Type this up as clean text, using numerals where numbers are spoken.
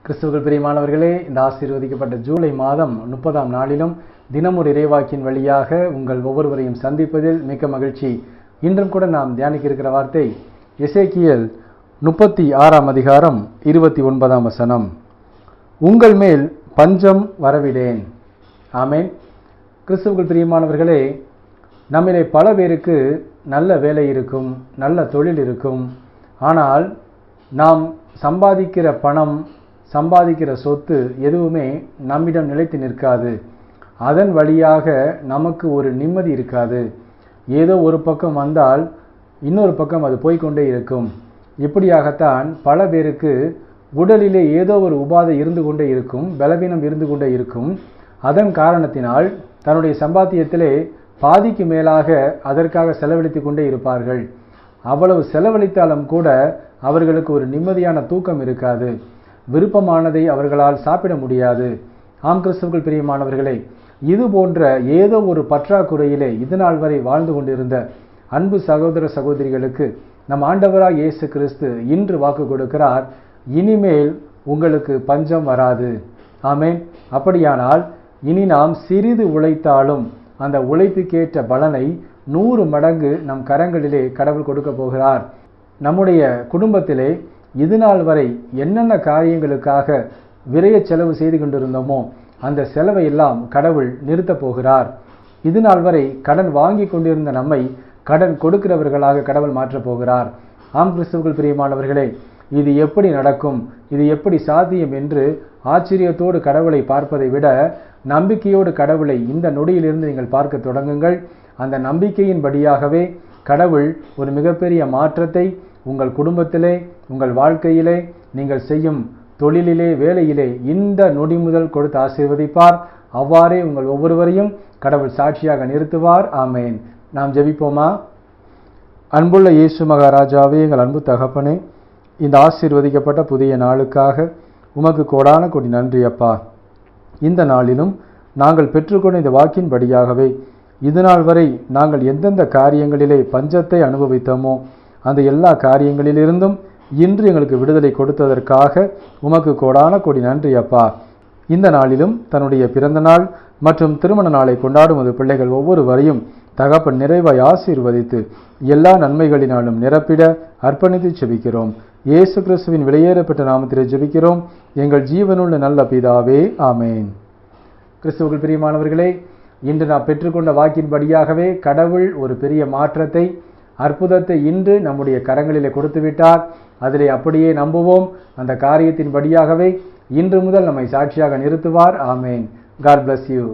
கிறிஸ்துவுக்குள் பிரியமானவர்களே, இந்த ஆசீர்வதிக்கப்பட்ட ஜூலை மாதம் 30ஆம் நாளிலும் தினமொரு இறைவாக்கின் வழியாக உங்கள் ஒவ்வொருவரையும் சந்திப்பதில் மிக்க மகிழ்ச்சி. இன்றும் கூட நாம் தியானிக்க இருக்கிற வார்த்தை எசேக்கியேல் 36ஆம் அதிகாரம் 29ஆம் வசனம். உங்கள் மேல் பஞ்சம் வரவிடேன். ஆமேன். கிறிஸ்துவுக்குள் பிரியமானவர்களே, நம்மிலே பல பேருக்கு நல்ல வேலை இருக்கும், நல்ல தொழில் இருக்கும். ஆனால் நாம் சம்பாதிக்கிற பணம், சம்பாதிக்கிற சொத்து எதுவுமே நம்மிடம் நிலைத்து நிற்காது. அதன் வழியாக நமக்கு ஒரு நிம்மதி இருக்காது. ஏதோ ஒரு பக்கம் வந்தால் இன்னொரு பக்கம் அது போய்கொண்டே இருக்கும். இப்படியாகத்தான் பல பேருக்கு உடலிலே ஏதோ ஒரு உபாதை இருந்து கொண்டே இருக்கும், பலவீனம் இருந்து கொண்டே இருக்கும். அதன் காரணத்தினால் தன்னுடைய சம்பாத்தியத்திலே பாதிக்கு மேலாக அதற்காக செலவழித்து கொண்டே இருப்பார்கள். அவ்வளவு செலவழித்தாலும் கூட அவர்களுக்கு ஒரு நிம்மதியான தூக்கம் இருக்காது. விருப்பமானதை அவர்களால் சாப்பிட முடியாது. ஆம் கிறிஸ்துவுக்குள் பிரியமானவர்களே, இது போன்ற ஏதோ ஒரு பற்றாக்குறையிலே இதுநாள் வரை வாழ்ந்து கொண்டிருந்த அன்பு சகோதர சகோதரிகளுக்கு நம் ஆண்டவராக இயேசு கிறிஸ்து இன்று வாக்கு கொடுக்கிறார், இனிமேல் உங்களுக்கு பஞ்சம் வராது. ஆமேன். அப்படியானால் இனி நாம் சிறிது உழைத்தாலும் அந்த உழைப்புக்கேற்ற பலனை 100 மடங்கு நம் கரங்களிலே கடவுள் கொடுக்க போகிறார். நம்முடைய குடும்பத்திலே இதுநாள் வரை என்னென்ன காரியங்களுக்காக விரைய செலவு செய்து கொண்டிருந்தோமோ அந்த செலவை எல்லாம் கடவுள் நிறுத்தப் போகிறார். இதுநாள் வரை கடன் வாங்கி கொண்டிருந்த நம்மை கடன் கொடுக்கிறவர்களாக கடவுள் மாற்றப் போகிறார். ஆம் கிறிஸ்துவுக்குள் பிரியமானவர்களே, இது எப்படி நடக்கும், இது எப்படி சாத்தியம் என்று ஆச்சரியத்தோடு கடவுளை பார்ப்பதை விட நம்பிக்கையோடு கடவுளை இந்த நொடியிலிருந்து நீங்கள் பார்க்க தொடங்குங்கள். அந்த நம்பிக்கையின்படியாகவே கடவுள் ஒரு மிகப்பெரிய மாற்றத்தை உங்கள் குடும்பத்திலே, உங்கள் வாழ்க்கையிலே, நீங்கள் செய்யும் தொழிலிலே, வேலையிலே இந்த நொடி முதல் கொடுத்து ஆசீர்வதிப்பார். அவ்வாறே உங்கள் ஒவ்வொருவரையும் கடவுள் சாட்சியாக நிறுத்துவார். ஆமேன். நாம் ஜெபிப்போமா? அன்புள்ள இயேசு மகாராஜாவே, எங்கள் அன்பு தகப்பனே, இந்த ஆசீர்வதிக்கப்பட்ட புதிய நாளுக்காக உமக்கு கோடான கோடி நன்றி அப்பா. இந்த நாளிலும் நாங்கள் பெற்றுக்கொண்ட இந்த வாக்கின்படியாகவே இதுநாள் வரை நாங்கள் எந்தெந்த காரியங்களிலே பஞ்சத்தை அனுபவித்தோமோ அந்த எல்லா காரியங்களிலிருந்தும் இன்று எங்களுக்கு விடுதலை கொடுத்ததற்காக உமக்கு கோடான கோடி நன்றி அப்பா. இந்த நாளிலும் தன்னுடைய பிறந்த நாள் மற்றும் திருமண நாளை கொண்டாடும் அது பிள்ளைகள் ஒவ்வொருவரையும் தகப்பன் நிறைவாய் ஆசீர்வதித்து எல்லா நன்மைகளினாலும் நிரப்பிட அர்ப்பணித்து ஜெபிக்கிறோம். இயேசு கிறிஸ்துவின் விலையேறப்பட்ட நாமத்திலே ஜெபிக்கிறோம் எங்கள் ஜீவனுள்ள நல்ல பிதாவே. ஆமேன். கிறிஸ்துவுக்குள் பிரியமானவர்களே, இன்று நாம் பெற்றுக்கொண்ட வாக்கின்படியாகவே கடவுள் ஒரு பெரிய மாற்றத்தை, அற்புதத்தை இன்று நம்முடைய கரங்களிலே கொடுத்து விட்டார். அதிலே அப்படியே நம்புவோம். அந்த காரியத்தின்படியாகவே இன்று முதல் நம்மை சாட்சியாக நிறுத்துவார். ஆமேன். God bless you.